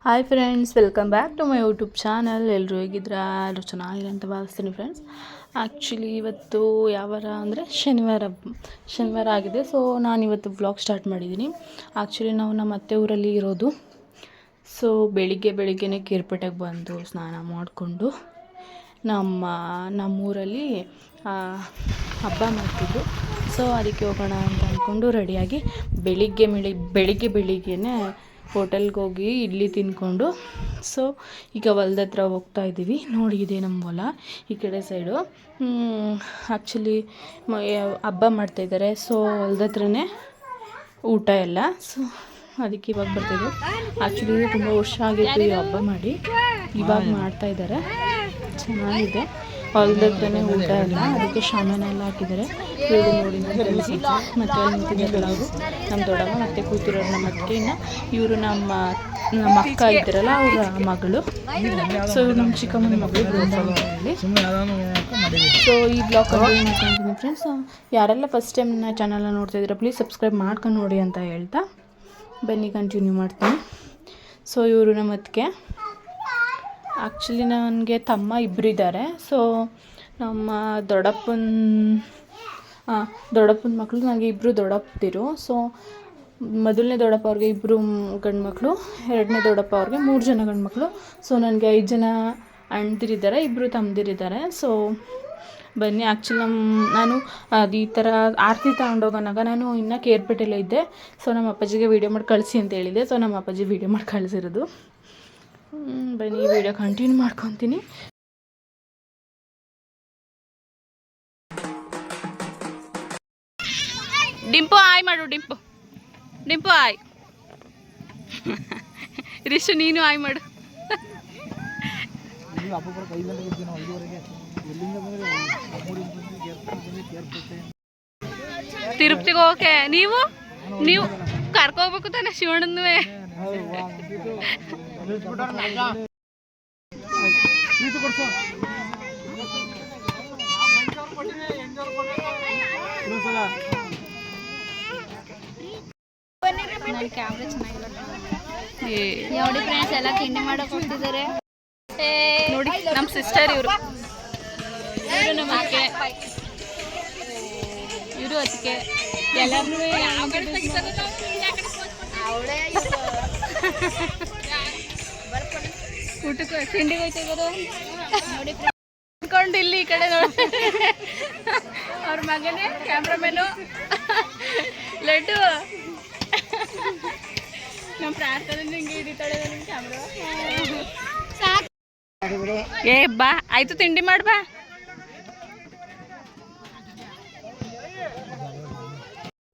Hi friends, welcome back to my YouTube channel. ಎಲ್ಲರೂ ಹೇಗಿದ್ದೀರಾ? ಎಲ್ಲರೂ ಚೆನ್ನಾಗಿದೆ ಅಂತ ಭಾವಿಸ್ತೀನಿ ಫ್ರೆಂಡ್ಸ್. ಆ್ಯಕ್ಚುಲಿ ಇವತ್ತು ಯಾವ ವಾರ ಅಂದರೆ ಶನಿವಾರ ಆಗಿದೆ. ಸೊ ನಾನಿವತ್ತು ವ್ಲಾಗ್ ಸ್ಟಾರ್ಟ್ ಮಾಡಿದ್ದೀನಿ. ಆ್ಯಕ್ಚುಲಿ ನಾವು ನಮ್ಮ ಅತ್ತೆ ಊರಲ್ಲಿ ಇರೋದು. ಸೊ ಬೆಳಿಗ್ಗೆನೇ ಕೇರ್ಪೇಟೆಗೆ ಬಂದು ಸ್ನಾನ ಮಾಡಿಕೊಂಡು ನಮ್ಮೂರಲ್ಲಿ ಹಬ್ಬ ಮಾಡ್ತಿದ್ರು. ಸೊ ಅದಕ್ಕೆ ಹೋಗೋಣ ಅಂತ ಅಂದ್ಕೊಂಡು ರೆಡಿಯಾಗಿ ಬೆಳಿಗ್ಗೆನೇ ಹೋಟೆಲ್ಗೆ ಹೋಗಿ ಇಡ್ಲಿ ತಿಂದ್ಕೊಂಡು ಸೊ ಈಗ ಹೊಲ್ದ ಹತ್ರ ಹೋಗ್ತಾ ಇದ್ದೀವಿ. ನೋಡಿ, ಇದೆ ನಮ್ಮ ಹೊಲ ಈ ಕಡೆ ಸೈಡು. ಆ್ಯಕ್ಚುಲಿ ಹಬ್ಬ ಮಾಡ್ತಾಯಿದ್ದಾರೆ. ಸೊ ಹೊಲ್ದ ಹತ್ರನೇ ಊಟ ಎಲ್ಲ. ಸೊ ಅದಕ್ಕೆ ಇವಾಗ ಬರ್ತಿದ್ವಿ. ಆ್ಯಕ್ಚುಲಿ ತುಂಬ ವರ್ಷ ಆಗಿತ್ತು ಈ ಹಬ್ಬ ಮಾಡಿ, ಇವಾಗ ಮಾಡ್ತಾಯಿದ್ದಾರೆ. ಚೆನ್ನಾಗಿದೆ. ಹೊಲ್ದ ಹತ್ರನೇ ಊಟ ಎಲ್ಲ, ಅದಕ್ಕೆ ಶಾಮಿಯಾನ ಎಲ್ಲ ಹಾಕಿದ್ದಾರೆ. ಇವರು ನೋಡಿ ಮತ್ತು ಅಲ್ಲಿ ನಿಂತಿದ್ದಾರಲ್ಲ ಅವರು ನಮ್ಮ ದೊಡ್ಡಮ್ಮ, ಮತ್ತು ಕೂತಿರೋರು ನಮ್ಮ ಅತ್ತಿಗೆ. ಇನ್ನು ಇವರು ನಮ್ಮ ಅಕ್ಕ ಇದ್ದಾರಲ್ಲ ಅವರ ಮಗಳು. ಸೊ ಇವರು ನಮ್ಮ ಚಿಕ್ಕಮ್ಮನ ಮಗಳು ಬೃಂದಾವನದಲ್ಲಿ. ಸೊ ಈ ಬ್ಲಾಗ್ ಕಂಟಿನ್ಯೂ ಮಾಡ್ಕೊಂತೀನಿ ಫ್ರೆಂಡ್ಸ್. ಯಾರೆಲ್ಲ ಫಸ್ಟ್ ಟೈಮ್ ನನ್ನ ಚಾನಲ್ನ ನೋಡ್ತಾ ಇದ್ದೀರಾ ಪ್ಲೀಸ್ ಸಬ್ಸ್ಕ್ರೈಬ್ ಮಾಡ್ಕೊಂಡು ನೋಡಿ ಅಂತ ಹೇಳ್ತಾ ಬನ್ನಿ ಕಂಟಿನ್ಯೂ ಮಾಡ್ತೀನಿ. ಸೊ ಇವರು ನಮ್ಮ ಅತ್ತಿಗೆ. ಆ್ಯಕ್ಚುಲಿ ನನಗೆ ತಮ್ಮ ಇಬ್ಬರು ಇದ್ದಾರೆ. ಸೊ ನಮ್ಮ ದೊಡ್ಡಪ್ಪನ ಮಕ್ಕಳು ನನಗೆ ಇಬ್ಬರು ದೊಡ್ಡಪ್ಪದಿರು. ಸೊ ಮೊದಲನೇ ದೊಡ್ಡಪ್ಪ ಅವ್ರಿಗೆ 2 ಗಂಡು ಮಕ್ಕಳು, ಎರಡನೇ ದೊಡ್ಡಪ್ಪ ಅವ್ರಿಗೆ 3 ಜನ ಗಂಡು ಮಕ್ಕಳು. ಸೊ ನನಗೆ 5 ಜನ ಅಣ್ಣದಿರಿದ್ದಾರೆ, 2 ತಮ್ಮದಿರಿದ್ದಾರೆ. ಸೊ ಬನ್ನಿ. ಆ್ಯಕ್ಚುಲಿ ನಾನು ಅದು ಈ ಥರ ಆರತಿ ತಗೊಂಡೋಗೋನಾಗ ನಾನು ಇನ್ನೂ ಕೇರ್ಪೇಟೆಲ್ಲೇ ಇದ್ದೆ. ಸೊ ನಮ್ಮ ಅಪ್ಪಾಜಿಗೆ ವೀಡಿಯೋ ಮಾಡಿ ಕಳಿಸಿ ಅಂತ ಹೇಳಿದೆ. ಸೊ ನಮ್ಮ ಅಪ್ಪಾಜಿ ವೀಡಿಯೋ ಮಾಡಿ ಕಳಿಸಿರೋದು. ಬನ್ನಿ, ಈ ವಿಡಿಯೋ ಕಂಟಿನ್ಯೂ ಮಾಡ್ಕೊತೀನಿ. ಡಿಂಪು ಆಯ್ ಮಾಡು. ಡಿಂಪು ಆಯ್. ರಿಷು ನೀನು ಆಯ್ ಮಾಡು. ತಿರುಪತಿಗೆ ಹೋಗಕ್ಕೆ ನೀವು ಕರ್ಕೋಗ್ಬೇಕು ತಾನೆ ಶಿವಣ್ಣನ್ನುವೆ. ಕ್ಯಾಮ್ರಾ ಚೆನ್ನಾಗಿಲ್ಲ ನೋಡಿ ಫ್ರೆಂಡ್ಸ್. ಎಲ್ಲ ತಿಂಡಿ ಮಾಡಕ್ ಹೋಗ್ತಿದ್ದಾರೆ ನೋಡಿ. ನಮ್ಮ ಸಿಸ್ಟರ್ ಇವರು ನಮ್ಮ ಅಕ್ಕೆ, ಇವರು ಅದಕ್ಕೆ ಎಲ್ಲರೂ ಊಟಕ್ಕೆ ತಿಂಡಿಗೆ ಹೋಗ್ತಿದ್ದಾರೆ ನೋಡಿ. ಅನ್ಕೊಂಡು ಇಲ್ಲಿ ಈ ಕಡೆ ನೋಡಿ ಅವ್ರ ಮಗನೇ ಕ್ಯಾಮ್ರಾಮೇನು ಲಡ್ಡು. ನಮ್ಮ ಪ್ರಾರ್ಥನೆ ಹಿಂಗೆ ಹಿಡಿತಾಳೆ ನಿಮ್ಮ ಕ್ಯಾಮ್ರಾ. ಏ ಬಾ, ಆಯ್ತು ತಿಂಡಿ ಮಾಡ್ಬಾ.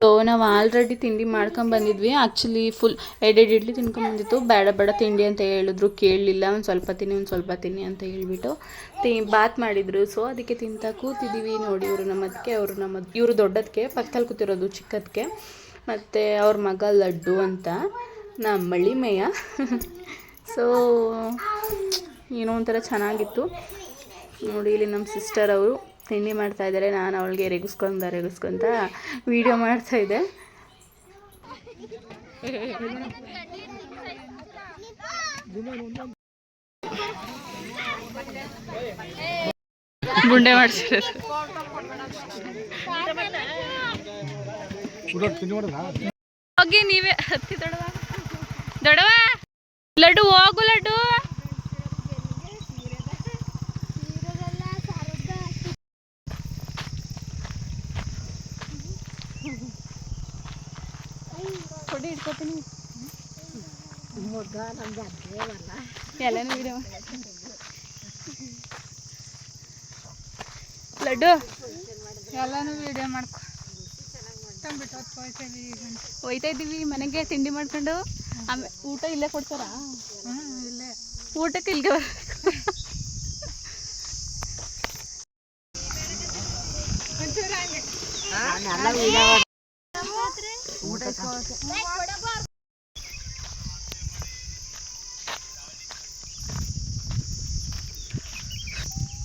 ಸೊ ನಾವು ಆಲ್ರೆಡಿ ತಿಂಡಿ ಮಾಡ್ಕೊಂಡು ಬಂದಿದ್ವಿ. ಆ್ಯಕ್ಚುಲಿ ಫುಲ್ 2 ಇಡ್ಲಿ ತಿನ್ಕೊಂಬಂದಿತ್ತು. ಬೇಡ ತಿಂಡಿ ಅಂತ ಹೇಳಿದ್ರು, ಕೇಳಲಿಲ್ಲ. ಒಂದು ಸ್ವಲ್ಪ ತಿನ್ನಿ ಅಂತ ಹೇಳ್ಬಿಟ್ಟು ಬಾತ್ ಮಾಡಿದರು. ಸೊ ಅದಕ್ಕೆ ತಿಂತಾ ಕೂತಿದ್ದೀವಿ. ನೋಡಿ, ಇವರು ನಮ್ಮ ಅದಕ್ಕೆ, ಇವರು ದೊಡ್ಡದಕ್ಕೆ, ಪಕ್ಕದಲ್ಲಿ ಕೂತಿರೋದು ಚಿಕ್ಕದಕ್ಕೆ, ಮತ್ತು ಅವ್ರ ಮಗ ಲಡ್ಡು ಅಂತ, ನಮ್ಮ ಮಳಿಮೆಯ. ಸೊ ಏನೋ ಒಂಥರ ಚೆನ್ನಾಗಿತ್ತು ನೋಡಿ. ಇಲ್ಲಿ ನಮ್ಮ ಸಿಸ್ಟರ್ ಅವರು ತಿಂಡಿ ಮಾಡ್ತಾಯಿದ್ದಾರೆ. ನಾನು ಅವಳಿಗೆ ರೆಗಿಸ್ಕೊಂತ ವೀಡಿಯೋ ಮಾಡ್ತಾಯಿದ್ದೆ. ಗುಂಡೆ ಮಾಡಿಸಿರೋದು. ಹೋಗಿ ನೀವೇ ಹತ್ತಿ ದೊಡವ ಲಡ್ಡು ಹೋಗು. ಲಡ್ಡು ಕೊಡಿ, ಇಟ್ಕೊತೀನಿ. ಎಲ್ಲನೂ ವಿಡಿಯೋ ಲಡ್ಡು ಎಲ್ಲನೂ ವಿಡಿಯೋ ಮಾಡ್ಕೊ. ಹೋಯ್ತಾ ಇದ್ದೀವಿ ಮನೆಗೆ ತಿಂಡಿ ಮಾಡ್ಕೊಂಡು. ಆಮೇಲೆ ಊಟ ಇಲ್ಲೇ ಕೊಡ್ತಾರಾ? ಇಲ್ಲೇ ಊಟಕ್ಕೆ ಇಲ್ಲಿಗೆ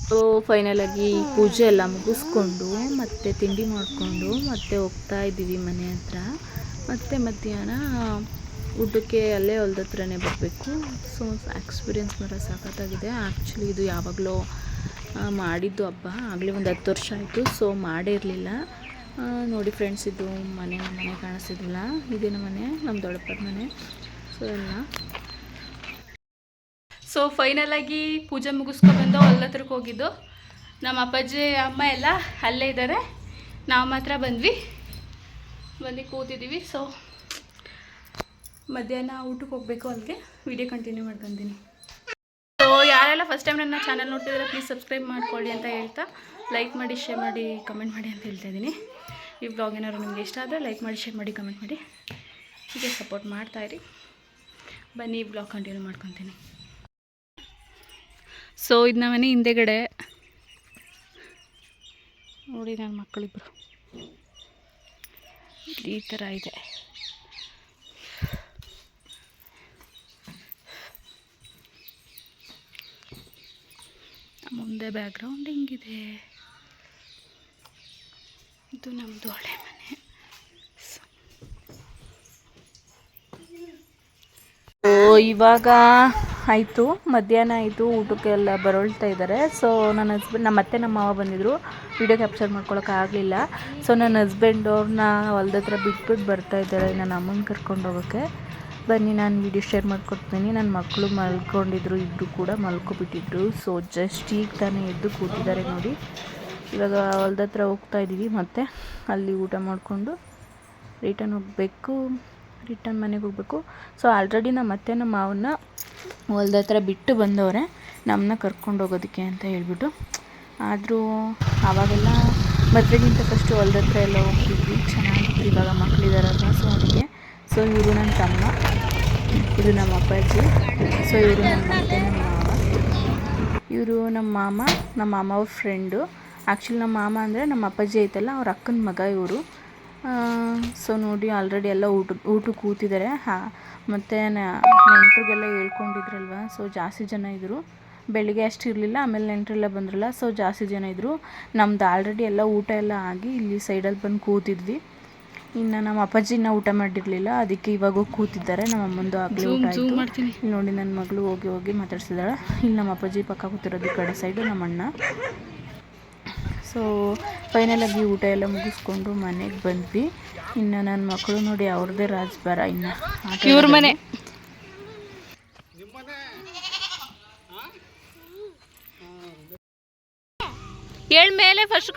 ಸೊ ಫೈನಲಾಗಿ ಪೂಜೆ ಎಲ್ಲ ಮುಗಿಸ್ಕೊಂಡು ಮತ್ತೆ ತಿಂಡಿ ಮಾಡಿಕೊಂಡು ಮತ್ತೆ ಹೋಗ್ತಾ ಇದ್ದೀವಿ ಮನೆ ಹತ್ರ. ಮತ್ತು ಮಧ್ಯಾಹ್ನ ಊಟಕ್ಕೆ ಅಲ್ಲೇ ಹೊಲ್ದ ಹತ್ರನೇ ಬರಬೇಕು. ಸೊ ಎಕ್ಸ್ಪೀರಿಯೆನ್ಸ್ ಮಾತ್ರ ಸಖತ್ತಾಗಿದೆ. ಆ್ಯಕ್ಚುಲಿ ಇದು ಯಾವಾಗಲೂ ಮಾಡಿದ್ದು ಹಬ್ಬ, ಆಗಲೇ ಒಂದು 10 ವರ್ಷ ಆಯಿತು. ಸೊ ಮಾಡೇ ಇರಲಿಲ್ಲ. ನೋಡಿ ಫ್ರೆಂಡ್ಸ್, ಇದು ಮನೆ ಕಾಣಿಸ್ತಿದ್ದಿಲ್ಲ, ಇದೇ ನಮ್ಮ ಮನೆ, ನಮ್ಮ ದೊಡ್ಡಪ್ಪರ ಮನೆ. ಸೊ ಫೈನಲಾಗಿ ಪೂಜೆ ಮುಗಿಸ್ಕೊಬಂದು ಹೊಲ್ದ ಹತ್ರಕ್ಕೆ ಹೋಗಿದ್ದು. ನಮ್ಮ ಅಪ್ಪಾಜಿ ಅಮ್ಮ ಎಲ್ಲ ಅಲ್ಲೇ ಇದ್ದಾರೆ, ನಾವು ಮಾತ್ರ ಬಂದು ಕೂತಿದ್ದೀವಿ. ಸೊ ಮಧ್ಯಾಹ್ನ ಊಟಕ್ಕೆ ಹೋಗಬೇಕು, ಅಲ್ಲಿಗೆ ವಿಡಿಯೋ ಕಂಟಿನ್ಯೂ ಮಾಡ್ಕೊತೀನಿ. ಸೊ ಯಾರೆಲ್ಲ ಫಸ್ಟ್ ಟೈಮ್ ನನ್ನ ಚಾನಲ್ ನೋಡ್ತಿದ್ರೆ ಪ್ಲೀಸ್ ಸಬ್ಸ್ಕ್ರೈಬ್ ಮಾಡ್ಕೊಳ್ಳಿ ಅಂತ ಹೇಳ್ತಾ, ಲೈಕ್ ಮಾಡಿ, ಶೇರ್ ಮಾಡಿ, ಕಮೆಂಟ್ ಮಾಡಿ ಅಂತ ಹೇಳ್ತಾ ಇದ್ದೀನಿ. ಈ ಬ್ಲಾಗ್ ಏನಾದ್ರು ನಿಮಗೆ ಇಷ್ಟ ಆದರೆ ಲೈಕ್ ಮಾಡಿ, ಶೇರ್ ಮಾಡಿ, ಕಮೆಂಟ್ ಮಾಡಿ, ಹೀಗೆ ಸಪೋರ್ಟ್ ಮಾಡ್ತಾಯಿರಿ. ಬನ್ನಿ ಈ ಬ್ಲಾಗ್ ಕಂಟಿನ್ಯೂ ಮಾಡ್ಕೊತೀನಿ. ಸೊ ಇದು ನಮ್ಮ ಮನೆ ಹಿಂದೆಗಡೆ ನೋಡಿ, ನನ್ನ ಮಕ್ಕಳಿಬ್ಬರು ಈ ಥರ ಇದೆ. ಮುಂದೆ ಬ್ಯಾಕ್ಗ್ರೌಂಡ್ ಹಿಂಗಿದೆ. ಇದು ನಮ್ಮದು ಹಳೆ ಮನೆ. ಇವಾಗ ಆಯಿತು, ಮಧ್ಯಾಹ್ನ ಆಯಿತು, ಊಟಕ್ಕೆಲ್ಲ ಬರೊಳ್ತಾ ಇದ್ದಾರೆ. ಸೊ ನನ್ನ ಹಸ್ಬೆಂಡ್, ನಮ್ಮ ಅತ್ತೆ ನಮ್ಮ ಮಾವ ಬಂದಿದ್ದರು, ವೀಡಿಯೋ ಕ್ಯಾಪ್ಚರ್ ಮಾಡ್ಕೊಳಕ್ಕಾಗಲಿಲ್ಲ. ಸೊ ನನ್ನ ಹಸ್ಬೆಂಡ್ ಅವ್ರನ್ನ ಹೊಲ್ದ ಹತ್ರ ಬಿಟ್ಬಿಟ್ಟು ಬರ್ತಾಯಿದ್ದಾರೆ ನನ್ನ ಅಮ್ಮನ ಕರ್ಕೊಂಡು ಹೋಗೋಕ್ಕೆ. ಬನ್ನಿ ನಾನು ವೀಡಿಯೋ ಶೇರ್ ಮಾಡ್ಕೊಡ್ತೀನಿ. ನನ್ನ ಮಕ್ಕಳು ಮಲ್ಕೊಂಡಿದ್ರು, ಇಬ್ಬರು ಕೂಡ ಮಲ್ಕೊಬಿಟ್ಟಿದ್ರು. ಸೊ ಜಸ್ಟ್ ಈಗ ತಾನೇ ಎದ್ದು ಕೂತಿದ್ದಾರೆ ನೋಡಿ. ಇವಾಗ ಹೊಲ್ದ ಹತ್ರ ಹೋಗ್ತಾಯಿದ್ದೀವಿ, ಮತ್ತು ಅಲ್ಲಿ ಊಟ ಮಾಡಿಕೊಂಡು ರಿಟರ್ನ್ ಮನೆಗೆ ಹೋಗಬೇಕು. ಸೊ ಆಲ್ರೆಡಿ ನಮ್ಮ ಅತ್ತೆ ನಮ್ಮ ಮಾವನ್ನ ಹೊಲ್ದ ಹತ್ರ ಬಿಟ್ಟು ಬಂದವರೆ, ನಮ್ಮನ್ನ ಕರ್ಕೊಂಡು ಹೋಗೋದಕ್ಕೆ ಅಂತ ಹೇಳ್ಬಿಟ್ಟು. ಆದರೂ ಆವಾಗೆಲ್ಲ ಮದುವೆಗಿಂತ ಫಸ್ಟು ಹೊಲ್ದ ಹತ್ರ ಎಲ್ಲ ಹೋಗ್ತಿದ್ವಿ, ಚೆನ್ನಾಗಿತ್ತು. ಇವಾಗ ಮಕ್ಕಳಿದಾರಲ್ವ, ಸೊ ಅದಕ್ಕೆ. ಸೊ ಇವರು ನನ್ನ ತಮ್ಮ, ಇದು ನಮ್ಮ ಅಪ್ಪಾಜಿ. ಸೊ ಇವರು ನಮ್ಮ ಅತ್ತೆ ನಮ್ಮ ಮಾವ, ಇವರು ನಮ್ಮ ಮಾಮ ಅವ್ರ ಫ್ರೆಂಡು. ಆ್ಯಕ್ಚುಲಿ ನಮ್ಮ ಮಾಮ ಅಂದರೆ ನಮ್ಮ ಅಪ್ಪಾಜಿ ಐತಲ್ಲ, ಅವ್ರ ಅಕ್ಕನ ಮಗ ಇವರು. ಸೊ ನೋಡಿ, ಆಲ್ರೆಡಿ ಎಲ್ಲ ಊಟಕ್ಕೆ ಕೂತಿದ್ದಾರೆ. ಮತ್ತು ನೆಂಟ್ರಿಗೆಲ್ಲ ಹೇಳ್ಕೊಂಡಿದ್ರಲ್ವ, ಸೊ ಜಾಸ್ತಿ ಜನ ಇದ್ದರು. ಬೆಳಿಗ್ಗೆ ಅಷ್ಟು ಇರಲಿಲ್ಲ, ಆಮೇಲೆ ನೆಂಟರೆಲ್ಲ ಬಂದ್ರಲ್ಲ, ಸೊ ಜಾಸ್ತಿ ಜನ ಇದ್ದರು. ನಮ್ದು ಆಲ್ರೆಡಿ ಎಲ್ಲ ಊಟ ಎಲ್ಲ ಆಗಿ ಇಲ್ಲಿ ಸೈಡಲ್ಲಿ ಬಂದು ಕೂತಿದ್ವಿ. ಇನ್ನು ನಮ್ಮ ಅಪ್ಪಾಜಿನ ಊಟ ಮಾಡಿರಲಿಲ್ಲ, ಅದಕ್ಕೆ ಇವಾಗ ಕೂತಿದ್ದಾರೆ. ನಮ್ಮ ಅಮ್ಮಂದು ಆಗಲೇ ಊಟ ಆಯಿತು. ಇಲ್ಲಿ ನೋಡಿ ನನ್ನ ಮಗಳು ಹೋಗಿ ಮಾತಾಡ್ಸಿದ್ದಾಳೆ. ಇಲ್ಲಿ ನಮ್ಮ ಅಪ್ಪಾಜಿ ಪಕ್ಕ ಕೂತಿರೋದು, ಈ ಕಡೆ ಸೈಡು ನಮ್ಮ ಅಣ್ಣ. ಸೊ ಫೈನಲಾಗಿ ಊಟ ಎಲ್ಲ ಮುಗಿಸ್ಕೊಂಡು ಮನೆಗೆ ಬಂದ್ವಿ. ಇನ್ನು ನನ್ನ ಮಕ್ಕಳು ನೋಡಿ, ಅವ್ರದ್ದೇ ರಾಜ್ಭಾರ. ಇನ್ನು ಇವ್ರ ಮನೆ ಹೇಳ್ ಮೇಲೆ ಫಸ್ಟ್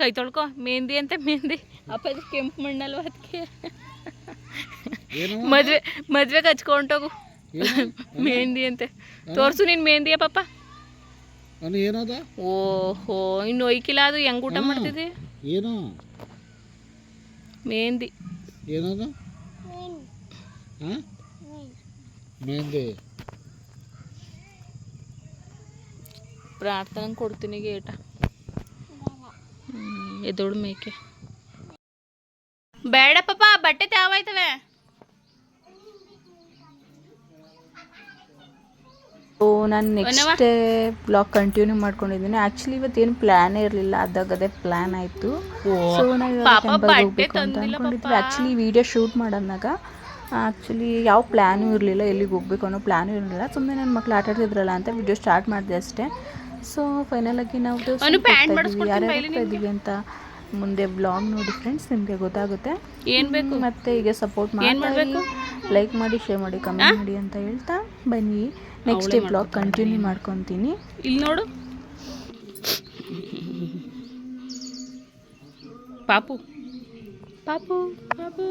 ಕೈ ತೊಳ್ಕೊ. ಮೆಹಂದಿ ಅಂತ ಮೆಹಂದಿ ಅಪ್ಪಾಜಿ ಕೆಂಪು ಮಣ್ಣಲ್ವ, ಅದಕ್ಕೆ ಮದ್ವೆಗೆ ಹಚ್ಕೊಂಡೋಗು ಮೆಹಂದಿ ಅಂತೆ. ತೋರ್ಸು ನಿನ್ ಮೆಹಂದಿಯ ಪಾಪ. ಓಹೋ, ಇನ್ನು ಒಯ್ಕಿಲ್ಲ, ಅದು ಹೆಂಗ್ ಊಟ ಮಾಡ್ತಿದ್ದೆ? ಮೆಹಂದಿ ಪ್ರಾರ್ಥನೆ ಕೊಡ್ತೀನಿ ಗೇಟ. ಎದೋಡು ಮೇಕೆ ಬೇಡ ಪಾಪ, ಬಟ್ಟೆ ತಾವಾಯ್ತವೆ. ಸೊ ನಾನು ನೆಕ್ಸ್ಟ್ ಬ್ಲಾಗ್ ಕಂಟಿನ್ಯೂ ಮಾಡ್ಕೊಂಡಿದ್ದೀನಿ. ಆ್ಯಕ್ಚುಲಿ ಇವತ್ತೇನು ಪ್ಲ್ಯಾನೇ ಇರಲಿಲ್ಲ, ಅದೇ ಪ್ಲ್ಯಾನ್ ಆಯಿತು. ಸೊ ನಾವು ಟೆಂಪಲ್ಗೆ ಹೋಗ್ಬೇಕು ಅಂತ ಅಂದ್ಕೊಂಡಿದ್ವಿ. ಆ್ಯಕ್ಚುಲಿ ವಿಡಿಯೋ ಶೂಟ್ ಮಾಡೋದಾಗ ಆ್ಯಕ್ಚುಲಿ ಯಾವ ಪ್ಲ್ಯಾನೂ ಇರಲಿಲ್ಲ, ಎಲ್ಲಿಗೆ ಹೋಗ್ಬೇಕು ಅನ್ನೋ ಪ್ಲ್ಯಾನೂ ಇರಲಿಲ್ಲ. ಸುಮ್ಮನೆ ನನ್ನ ಮಕ್ಳು ಆಟ ಆಡ್ತಿದ್ರಲ್ಲ ಅಂತ ವಿಡಿಯೋ ಸ್ಟಾರ್ಟ್ ಮಾಡಿದೆ ಅಷ್ಟೇ. ಸೊ ಫೈನಲಾಗಿ ನಾವು ಯಾರ್ಯಾರು ಇದ್ದೀವಿ ಅಂತ ಮುಂದೆ ಬ್ಲಾಗ್ ನೋಡಿ ಫ್ರೆಂಡ್ಸ್, ನಿಮಗೆ ಗೊತ್ತಾಗುತ್ತೆ. ಏನು ಬೇಕು ಮತ್ತೆ ಈಗ ಸಪೋರ್ಟ್ ಮಾಡಿ, ಲೈಕ್ ಮಾಡಿ, ಶೇರ್ ಮಾಡಿ, ಕಮೆಂಟ್ ಮಾಡಿ ಅಂತ ಹೇಳ್ತಾ ಬನ್ನಿ ನೆಕ್ಸ್ಟ್ ಬ್ಲಾಗ್ ಕಂಟಿನ್ಯೂ ಮಾಡ್ಕೊತೀನಿ. ಇಲ್ಲಿ ನೋಡು ಪಾಪು ಪಾಪು ಪಾಪು.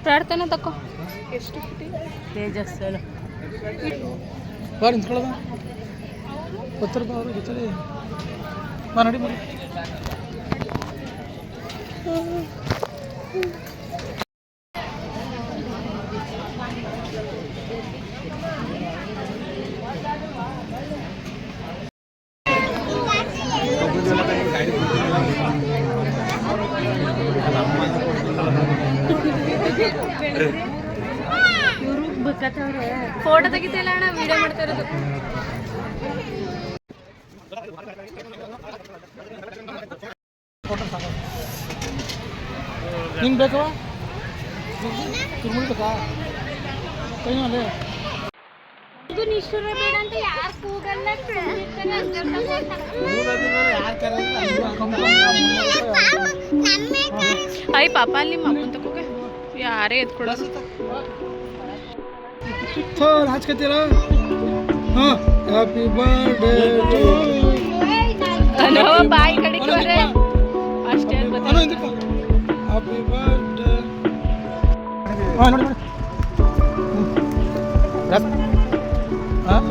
ಪ್ರಾರ್ಥನೆ ತಕೋ ಎಷ್ಟು ತೇಜಸ್ ಹೇಳು ಬಾರಿ ನಿಂತ್ಕೊಳ್ಳೋದ ಗೊತ್ತರ ಅವರು ಗೊತ್ತರಿ ಬಾ ನೋಡಿ ಬನ್ನಿ ಫೋಟೋ ತೆಗಿತಿಲ್ಲ ಅಣ್ಣ ವಿಡಿಯೋ ಮಾಡ್ತಾ ಇರೋದು ನಿಂಗೆ ಬೇಕವ ತುರ್ಮುಳಿ ಬೇಕಾ ಕೈನಲ್ಲಿ ಇದು ನಿಷ್ಠುರ ಬೇಡ ಅಂತ ಯಾರು ಕೂಗಲ್ಲ ಅಯ್ಯ ಪಾಪ ಅಲ್ಲಿ ಮಕ್ಕಳು ತಗೋಕೆ ಯಾರೇ ಎತ್ಕೊಡೋದು ನಾಚ್ಕತ್ತೀರ ಹಾಂ ಹ್ಯಾಪಿ ಬರ್ಡೇ ಬಾಯಿ ಕಡೆ ಅಷ್ಟೇ ಹ್ಯಾಪಿ ಬರ್ಡೇ ಹಾಂ ನೋಡಿ ನೋಡಿ ಹಾಂ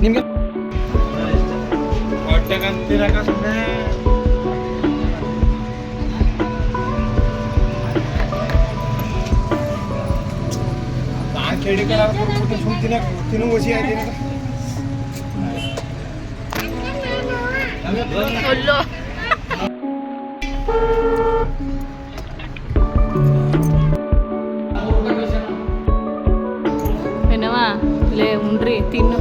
ನಿಮಗೆ ಏನವಾ ಲೇ ಉಂಡ್ರಿ ತಿನ್ನು